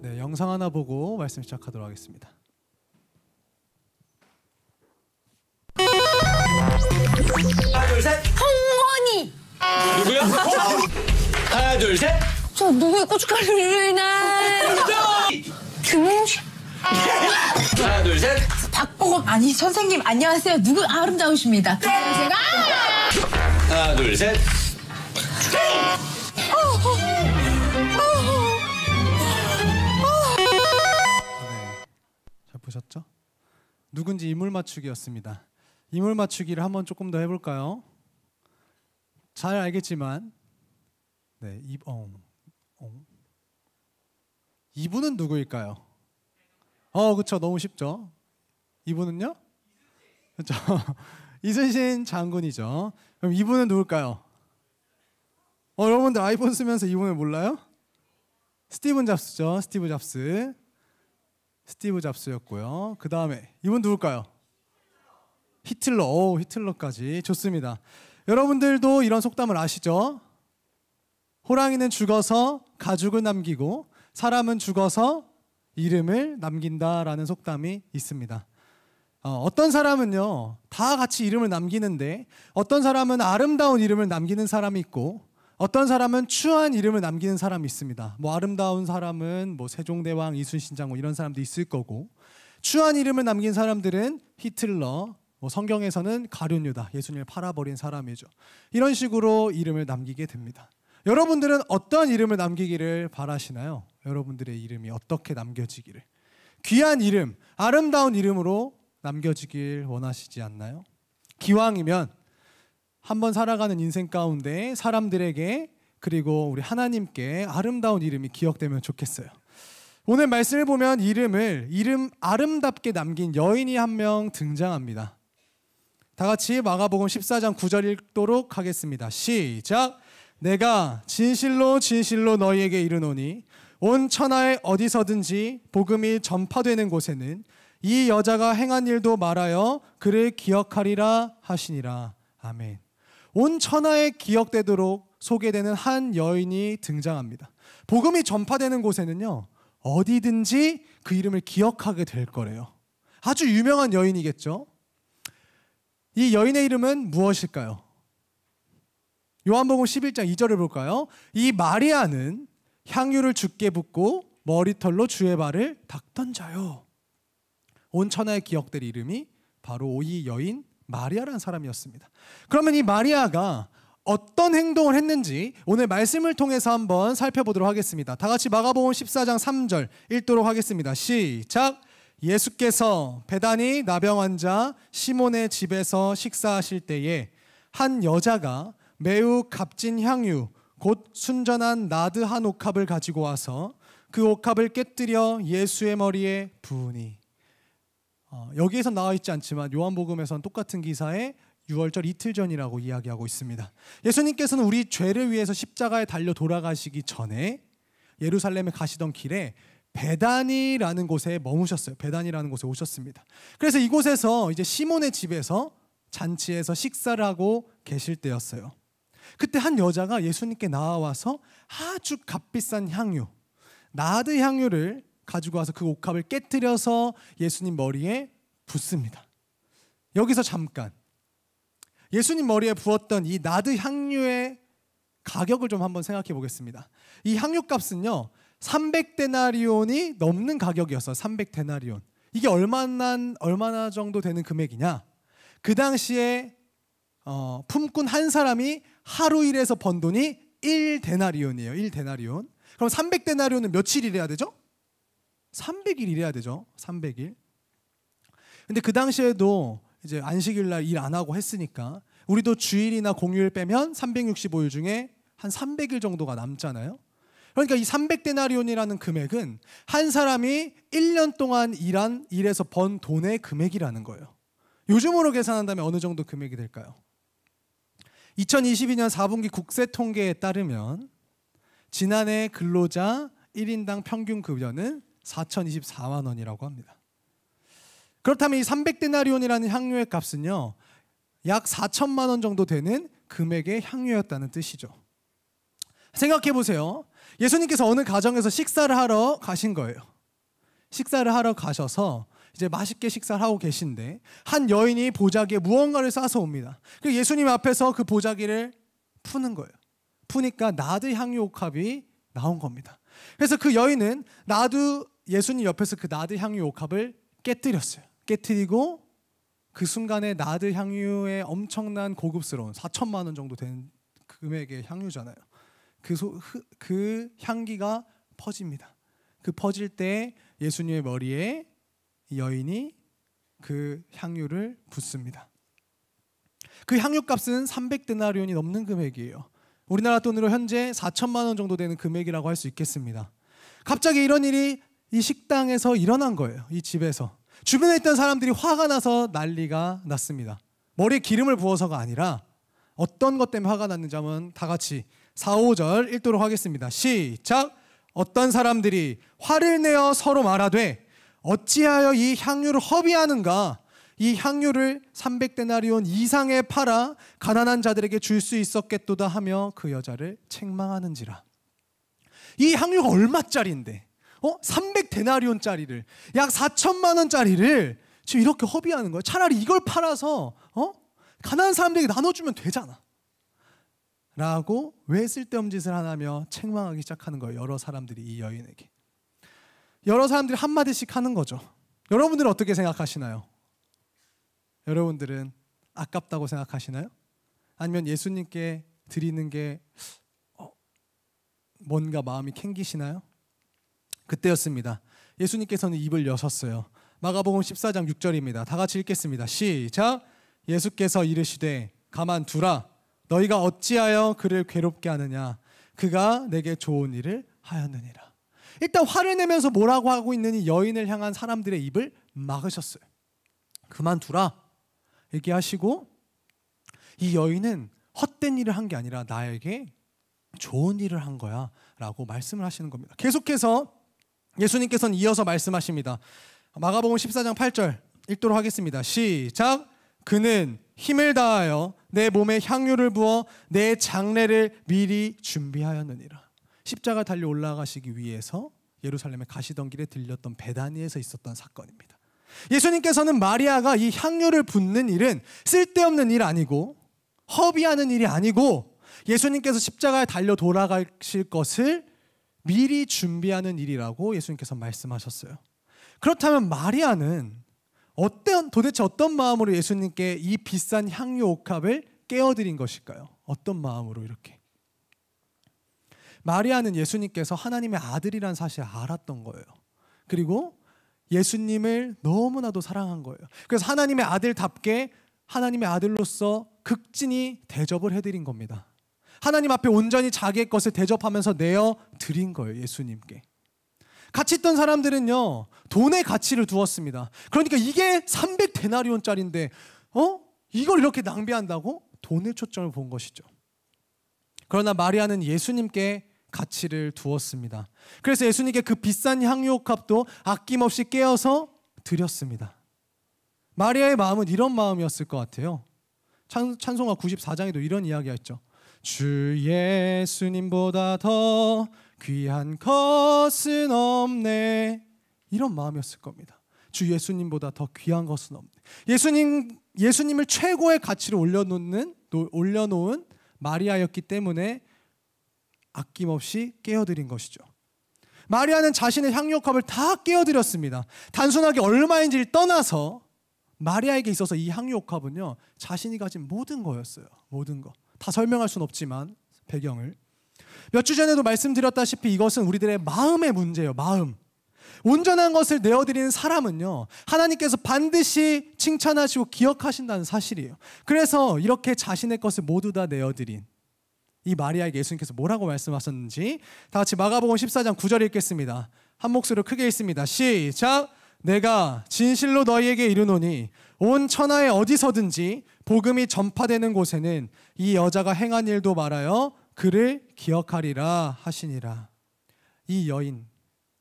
네, 영상 하나 보고 말씀 시작하도록 하겠습니다. 하나 둘 셋. 홍원이. 누구요? 하나 둘 셋. 저 누구의 고춧가루를 김홍식. 하나 둘 셋. 박보검. 아니 선생님 안녕하세요. 누구 아름다우십니다. 제가 하나 둘 셋. 네, 잘 보셨죠? 누군지 인물 맞추기였습니다. 인물 맞추기를 한번 조금 더 해볼까요? 잘 알겠지만, 네, 이분은 누구일까요? 그쵸, 너무 쉽죠. 이분은요? 그쵸, 이순신 장군이죠. 그럼 이분은 누굴까요? 여러분들 아이폰 쓰면서 이분을 몰라요? 스티븐 잡스죠. 스티브 잡스였고요. 그 다음에 이분 누굴까요? 히틀러. 히틀러까지. 좋습니다. 여러분들도 이런 속담을 아시죠? 호랑이는 죽어서 가죽을 남기고 사람은 죽어서 이름을 남긴다라는 속담이 있습니다. 어떤 사람은요, 다 같이 이름을 남기는데 어떤 사람은 아름다운 이름을 남기는 사람이 있고 어떤 사람은 추한 이름을 남기는 사람이 있습니다. 아름다운 사람은 세종대왕, 이순신 장군 이런 사람도 있을 거고, 추한 이름을 남긴 사람들은 히틀러, 성경에서는 가룟 유다, 예수님을 팔아버린 사람이죠. 이런 식으로 이름을 남기게 됩니다. 여러분들은 어떤 이름을 남기기를 바라시나요? 여러분들의 이름이 어떻게 남겨지기를, 귀한 이름, 아름다운 이름으로 남겨지길 원하시지 않나요? 기왕이면 한번 살아가는 인생 가운데 사람들에게, 그리고 우리 하나님께 아름다운 이름이 기억되면 좋겠어요. 오늘 말씀을 보면 이름 아름답게 남긴 여인이 한 명 등장합니다. 다 같이 마가복음 14장 9절 읽도록 하겠습니다. 시작. 내가 진실로 진실로 너희에게 이르노니 온 천하에 어디서든지 복음이 전파되는 곳에는 이 여자가 행한 일도 말하여 그를 기억하리라 하시니라. 아멘. 온 천하에 기억되도록 소개되는 한 여인이 등장합니다. 복음이 전파되는 곳에는요, 어디든지 그 이름을 기억하게 될 거래요. 아주 유명한 여인이겠죠. 이 여인의 이름은 무엇일까요? 요한복음 11장 2절을 볼까요? 이 마리아는 향유를 주께 붓고 머리털로 주의 발을 닦던 자요. 온 천하에 기억될 이름이 바로 이 여인 마리아라는 사람이었습니다. 그러면 이 마리아가 어떤 행동을 했는지 오늘 말씀을 통해서 한번 살펴보도록 하겠습니다. 다 같이 마가복음 14장 3절 읽도록 하겠습니다. 시작. 예수께서 베다니 나병 환자 시몬의 집에서 식사하실 때에 한 여자가 매우 값진 향유 곧 순전한 나드 한 옥합을 가지고 와서 그 옥합을 깨뜨려 예수의 머리에 부으니. 여기에서 나와 있지 않지만 요한복음에서는 똑같은 기사에 6월절 이틀 전이라고 이야기하고 있습니다. 예수님께서는 우리 죄를 위해서 십자가에 달려 돌아가시기 전에 예루살렘에 가시던 길에 베다니라는 곳에 머무셨어요. 베다니라는 곳에 오셨습니다. 그래서 이곳에서 이제 시몬의 집에서 잔치에서 식사를 하고 계실 때였어요. 그때 한 여자가 예수님께 나와서 아주 값비싼 향유, 나드 향유를 가지고 와서 그 옥합을 깨뜨려서 예수님 머리에 붓습니다. 여기서 잠깐 예수님 머리에 부었던 이 나드 향유의 가격을 좀 한번 생각해 보겠습니다. 이 향유값은요 300데나리온이 넘는 가격이었어요. 300데나리온. 이게 얼마나 정도 되는 금액이냐? 그 당시에 품꾼 한 사람이 하루 일해서 번 돈이 1데나리온이에요. 1데나리온. 그럼 300데나리온은 며칠 일해야 되죠? 300일 일해야 되죠. 300일. 근데 그 당시에도 이제 안식일 날 일 안 하고 했으니까 우리도 주일이나 공휴일 빼면 365일 중에 한 300일 정도가 남잖아요. 그러니까 이 300데나리온이라는 금액은 한 사람이 1년 동안 일해서 번 돈의 금액이라는 거예요. 요즘으로 계산한다면 어느 정도 금액이 될까요? 2022년 4분기 국세 통계에 따르면 지난해 근로자 1인당 평균 급여는 4,024만 원이라고 합니다. 그렇다면 이 300데나리온이라는 향유의 값은요 약 4천만 원 정도 되는 금액의 향유였다는 뜻이죠. 생각해 보세요. 예수님께서 어느 가정에서 식사를 하러 가신 거예요. 식사를 하러 가셔서 이제 맛있게 식사를 하고 계신데 한 여인이 보자기에 무언가를 싸서 옵니다. 그리고 예수님 앞에서 그 보자기를 푸는 거예요. 푸니까 나드 향유 옥합이 나온 겁니다. 그래서 그 여인은 예수님 옆에서 그 나드 향유 옥합을 깨뜨렸어요. 깨뜨리고 그 순간에 나드 향유의 엄청난 고급스러운 4천만 원 정도 되는 금액의 향유잖아요. 그 향기가 퍼집니다. 그 퍼질 때 예수님의 머리에 이 여인이 그 향유를 붓습니다. 그 향유값은 300데나리온이 넘는 금액이에요. 우리나라 돈으로 현재 4천만 원 정도 되는 금액이라고 할 수 있겠습니다. 갑자기 이런 일이 이 식당에서 일어난 거예요. 이 집에서. 주변에 있던 사람들이 화가 나서 난리가 났습니다. 머리에 기름을 부어서가 아니라 어떤 것 때문에 화가 났는지 한번 다 같이 4, 5절 읽도록 하겠습니다. 시작! 어떤 사람들이 화를 내어 서로 말하되 어찌하여 이 향유를 허비하는가? 이 향유를 300데나리온 이상에 팔아 가난한 자들에게 줄 수 있었겠도다 하며 그 여자를 책망하는지라. 이 향유가 얼마짜리인데 300데나리온짜리를 약 4천만 원짜리를 지금 이렇게 허비하는 거예요. 차라리 이걸 팔아서 가난한 사람들에게 나눠주면 되잖아 라고 왜 쓸데없는 짓을 하냐며 책망하기 시작하는 거예요. 여러 사람들이 이 여인에게. 여러 사람들이 한마디씩 하는 거죠. 여러분들은 어떻게 생각하시나요? 여러분들은 아깝다고 생각하시나요? 아니면 예수님께 드리는 게 뭔가 마음이 캥기시나요? 그때였습니다. 예수님께서는 입을 여셨어요. 마가복음 14장 6절입니다. 다 같이 읽겠습니다. 시작! 예수께서 이르시되 가만두라. 너희가 어찌하여 그를 괴롭게 하느냐? 그가 내게 좋은 일을 하였느니라. 일단 화를 내면서 뭐라고 하고 있는 이 여인을 향한 사람들의 입을 막으셨어요. 그만두라 얘기하시고, 이 여인은 헛된 일을 한 게 아니라 나에게 좋은 일을 한 거야 라고 말씀을 하시는 겁니다. 계속해서 예수님께서는 이어서 말씀하십니다. 마가복음 14장 8절 읽도록 하겠습니다. 시작! 그는 힘을 다하여 내 몸에 향유를 부어 내 장례를 미리 준비하였느니라. 십자가 달려 올라가시기 위해서 예루살렘에 가시던 길에 들렸던 베다니에서 있었던 사건입니다. 예수님께서는 마리아가 이 향유를 붓는 일은 쓸데없는 일 아니고 허비하는 일이 아니고 예수님께서 십자가에 달려 돌아가실 것을 미리 준비하는 일이라고 예수님께서 말씀하셨어요. 그렇다면 마리아는 도대체 어떤 마음으로 예수님께 이 비싼 향유 옥합을 깨어드린 것일까요? 어떤 마음으로 이렇게? 마리아는 예수님께서 하나님의 아들이라는 사실을 알았던 거예요. 그리고 예수님을 너무나도 사랑한 거예요. 그래서 하나님의 아들답게 하나님의 아들로서 극진히 대접을 해드린 겁니다. 하나님 앞에 온전히 자기의 것을 대접하면서 내어드린 거예요. 예수님께. 같이 있던 사람들은요, 돈의 가치를 두었습니다. 그러니까 이게 300데나리온짜리인데 이걸 이렇게 낭비한다고? 돈의 초점을 본 것이죠. 그러나 마리아는 예수님께 가치를 두었습니다. 그래서 예수님께 그 비싼 향유옥합도 아낌없이 깨어서 드렸습니다. 마리아의 마음은 이런 마음이었을 것 같아요. 찬송가 94장에도 이런 이야기가 있죠. 주 예수님보다 더 귀한 것은 없네. 이런 마음이었을 겁니다. 주 예수님보다 더 귀한 것은 없네. 예수님을 최고의 가치로 올려놓은 마리아였기 때문에 아낌없이 깨어드린 것이죠. 마리아는 자신의 향유옥합을 다 깨어드렸습니다. 단순하게 얼마인지를 떠나서 마리아에게 있어서 이 향유옥합은요, 자신이 가진 모든 거였어요. 모든 거. 다 설명할 수는 없지만 배경을. 몇 주 전에도 말씀드렸다시피 이것은 우리들의 마음의 문제예요. 마음. 온전한 것을 내어드리는 사람은요, 하나님께서 반드시 칭찬하시고 기억하신다는 사실이에요. 그래서 이렇게 자신의 것을 모두 다 내어드린 이 마리아에게 예수님께서 뭐라고 말씀하셨는지 다 같이 마가복음 14장 9절 읽겠습니다. 한 목소리로 크게 읽습니다. 시작! 내가 진실로 너희에게 이르노니 온 천하에 어디서든지 복음이 전파되는 곳에는 이 여자가 행한 일도 말하여 그를 기억하리라 하시니라. 이 여인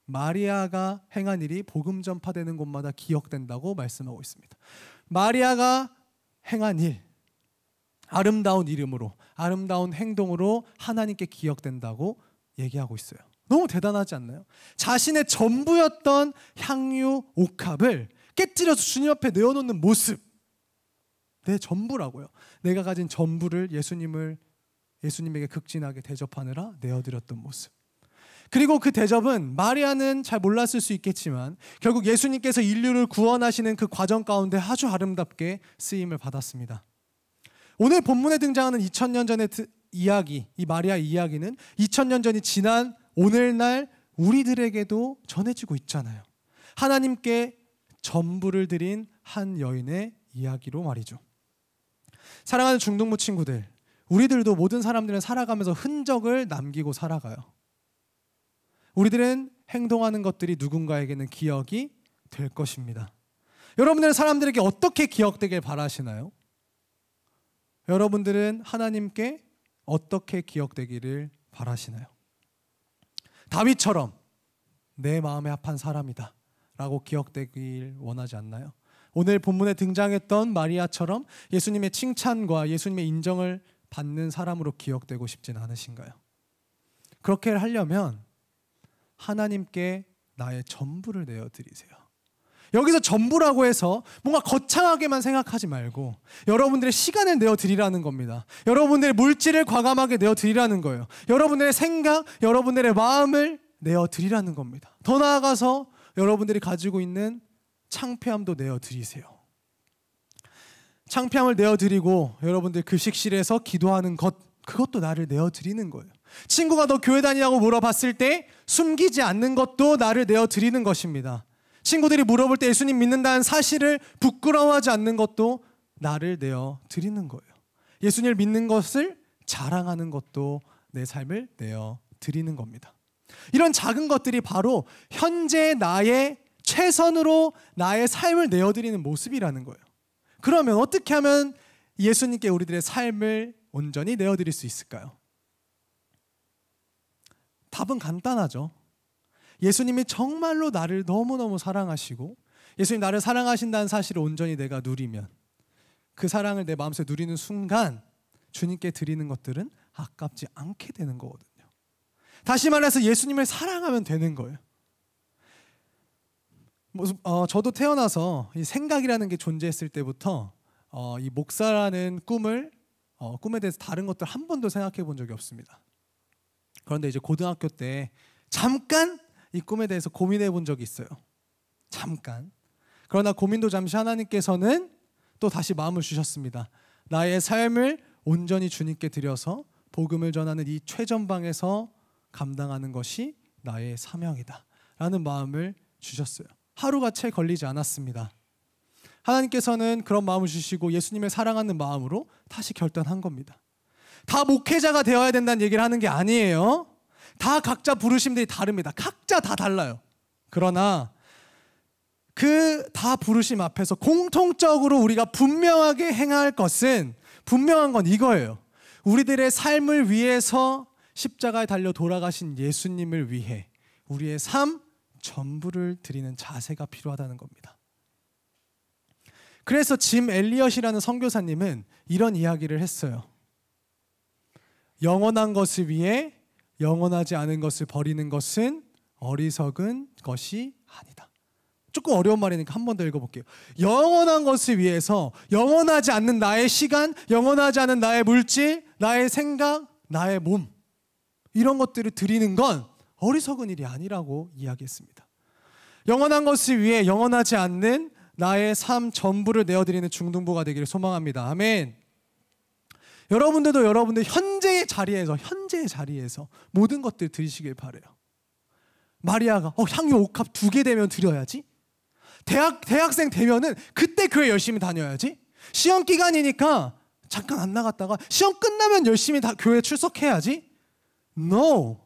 마리아가 행한 일이 복음 전파되는 곳마다 기억된다고 말씀하고 있습니다. 마리아가 행한 일, 아름다운 이름으로, 아름다운 행동으로 하나님께 기억된다고 얘기하고 있어요. 너무 대단하지 않나요? 자신의 전부였던 향유 옥합을 깨뜨려서 주님 앞에 내어놓는 모습. 내 전부라고요. 내가 가진 전부를 예수님에게 극진하게 대접하느라 내어드렸던 모습. 그리고 그 대접은 마리아는 잘 몰랐을 수 있겠지만 결국 예수님께서 인류를 구원하시는 그 과정 가운데 아주 아름답게 쓰임을 받았습니다. 오늘 본문에 등장하는 2000년 전의 이야기, 이 마리아 이야기는 2000년 전이 지난 오늘날 우리들에게도 전해지고 있잖아요. 하나님께 전부를 드린 한 여인의 이야기로 말이죠. 사랑하는 중등부 친구들, 우리들도 모든 사람들은 살아가면서 흔적을 남기고 살아가요. 우리들은 행동하는 것들이 누군가에게는 기억이 될 것입니다. 여러분들은 사람들에게 어떻게 기억되길 바라시나요? 여러분들은 하나님께 어떻게 기억되기를 바라시나요? 다윗처럼 내 마음에 합한 사람이다 라고 기억되길 원하지 않나요? 오늘 본문에 등장했던 마리아처럼 예수님의 칭찬과 예수님의 인정을 받는 사람으로 기억되고 싶진 않으신가요? 그렇게 하려면 하나님께 나의 전부를 내어드리세요. 여기서 전부라고 해서 뭔가 거창하게만 생각하지 말고 여러분들의 시간을 내어드리라는 겁니다. 여러분들의 물질을 과감하게 내어드리라는 거예요. 여러분들의 생각, 여러분들의 마음을 내어드리라는 겁니다. 더 나아가서 여러분들이 가지고 있는 창피함도 내어드리세요. 창피함을 내어드리고 여러분들 급식실에서 기도하는 것, 그것도 나를 내어드리는 거예요. 친구가 너 교회 다니냐고 물어봤을 때 숨기지 않는 것도 나를 내어드리는 것입니다. 친구들이 물어볼 때 예수님 믿는다는 사실을 부끄러워하지 않는 것도 나를 내어드리는 거예요. 예수님을 믿는 것을 자랑하는 것도 내 삶을 내어드리는 겁니다. 이런 작은 것들이 바로 현재 나의 최선으로 나의 삶을 내어드리는 모습이라는 거예요. 그러면 어떻게 하면 예수님께 우리들의 삶을 온전히 내어드릴 수 있을까요? 답은 간단하죠. 예수님이 정말로 나를 너무너무 사랑하시고 예수님 나를 사랑하신다는 사실을 온전히 내가 누리면 그 사랑을 내 마음속에 누리는 순간 주님께 드리는 것들은 아깝지 않게 되는 거거든요. 다시 말해서 예수님을 사랑하면 되는 거예요. 저도 태어나서 이 생각이라는 게 존재했을 때부터 이 목사라는 꿈에 대해서 다른 것들 한 번도 생각해 본 적이 없습니다. 그런데 이제 고등학교 때 잠깐 이 꿈에 대해서 고민해 본 적이 있어요. 잠깐. 그러나 고민도 잠시 하나님께서는 또 다시 마음을 주셨습니다. 나의 삶을 온전히 주님께 드려서 복음을 전하는 이 최전방에서 감당하는 것이 나의 사명이다 라는 마음을 주셨어요. 하루가 채 걸리지 않았습니다. 하나님께서는 그런 마음을 주시고 예수님을 사랑하는 마음으로 다시 결단한 겁니다. 다 목회자가 되어야 된다는 얘기를 하는 게 아니에요. 다 각자 부르심들이 다릅니다. 각자 다 달라요. 그러나 그 다 부르심 앞에서 공통적으로 우리가 분명하게 행할 것은 분명한 건 이거예요. 우리들의 삶을 위해서 십자가에 달려 돌아가신 예수님을 위해 우리의 삶 전부를 드리는 자세가 필요하다는 겁니다. 그래서 짐 엘리엇이라는 선교사님은 이런 이야기를 했어요. 영원한 것을 위해 영원하지 않은 것을 버리는 것은 어리석은 것이 아니다. 조금 어려운 말이니까 한 번 더 읽어볼게요. 영원한 것을 위해서 영원하지 않는 나의 시간, 영원하지 않은 나의 물질, 나의 생각, 나의 몸 이런 것들을 드리는 건 어리석은 일이 아니라고 이야기했습니다. 영원한 것을 위해 영원하지 않는 나의 삶 전부를 내어드리는 중등부가 되기를 소망합니다. 아멘. 여러분들도 여러분들 현재의 자리에서 모든 것들 드리시길 바래요. 마리아가 향유 옥합 2개 되면 드려야지. 대학생 되면은 그때 교회 열심히 다녀야지. 시험 기간이니까 잠깐 안 나갔다가 시험 끝나면 열심히 교회 출석해야지. No.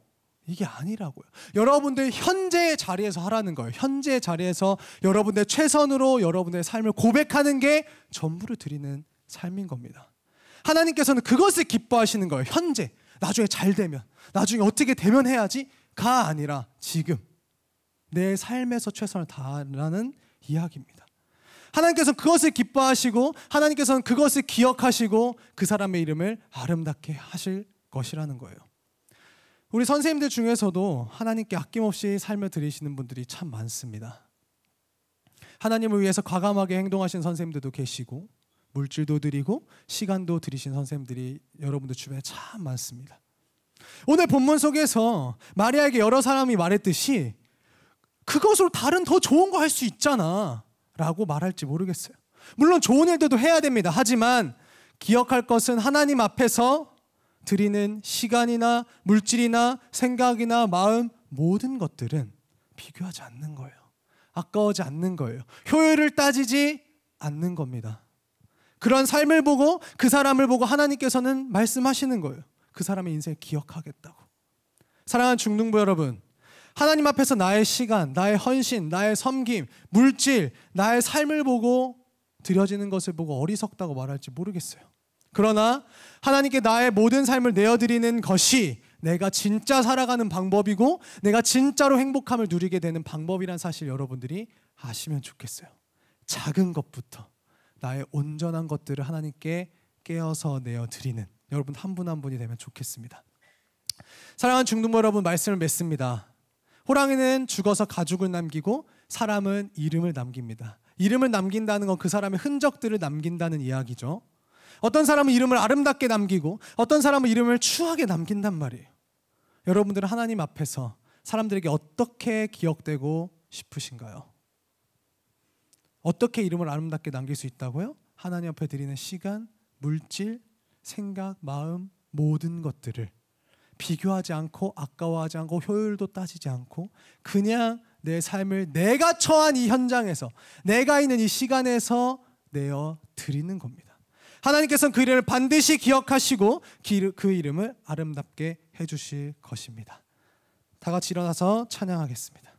이게 아니라고요. 여러분들 현재의 자리에서 하라는 거예요. 현재의 자리에서 여러분들 최선으로 여러분들의 삶을 고백하는 게 전부를 드리는 삶인 겁니다. 하나님께서는 그것을 기뻐하시는 거예요. 현재, 나중에 잘 되면, 나중에 어떻게 되면 해야지가 아니라 지금 내 삶에서 최선을 다하라는 이야기입니다. 하나님께서는 그것을 기뻐하시고 하나님께서는 그것을 기억하시고 그 사람의 이름을 아름답게 하실 것이라는 거예요. 우리 선생님들 중에서도 하나님께 아낌없이 삶을 드리시는 분들이 참 많습니다. 하나님을 위해서 과감하게 행동하신 선생님들도 계시고 물질도 드리고 시간도 드리신 선생님들이 여러분들 주변에 참 많습니다. 오늘 본문 속에서 마리아에게 여러 사람이 말했듯이 그것으로 다른 더 좋은 거 할 수 있잖아 라고 말할지 모르겠어요. 물론 좋은 일들도 해야 됩니다. 하지만 기억할 것은 하나님 앞에서 드리는 시간이나 물질이나 생각이나 마음 모든 것들은 비교하지 않는 거예요. 아까워지 않는 거예요. 효율을 따지지 않는 겁니다. 그런 삶을 보고 그 사람을 보고 하나님께서는 말씀하시는 거예요. 그 사람의 인생을 기억하겠다고. 사랑하는 중등부 여러분, 하나님 앞에서 나의 시간, 나의 헌신, 나의 섬김, 물질, 나의 삶을 보고 드려지는 것을 보고 어리석다고 말할지 모르겠어요. 그러나 하나님께 나의 모든 삶을 내어드리는 것이 내가 진짜 살아가는 방법이고 내가 진짜로 행복함을 누리게 되는 방법이란 사실 여러분들이 아시면 좋겠어요. 작은 것부터 나의 온전한 것들을 하나님께 깨어서 내어드리는 여러분 한 분 한 분이 되면 좋겠습니다. 사랑하는 중등부 여러분, 말씀을 맺습니다. 호랑이는 죽어서 가죽을 남기고 사람은 이름을 남깁니다. 이름을 남긴다는 건 그 사람의 흔적들을 남긴다는 이야기죠. 어떤 사람은 이름을 아름답게 남기고 어떤 사람은 이름을 추하게 남긴단 말이에요. 여러분들은 하나님 앞에서 사람들에게 어떻게 기억되고 싶으신가요? 어떻게 이름을 아름답게 남길 수 있다고요? 하나님 앞에 드리는 시간, 물질, 생각, 마음 모든 것들을 비교하지 않고 아까워하지 않고 효율도 따지지 않고 그냥 내 삶을 내가 처한 이 현장에서 내가 있는 이 시간에서 내어 드리는 겁니다. 하나님께서는 그 이름을 반드시 기억하시고 그 이름을 아름답게 해주실 것입니다. 다 같이 일어나서 찬양하겠습니다.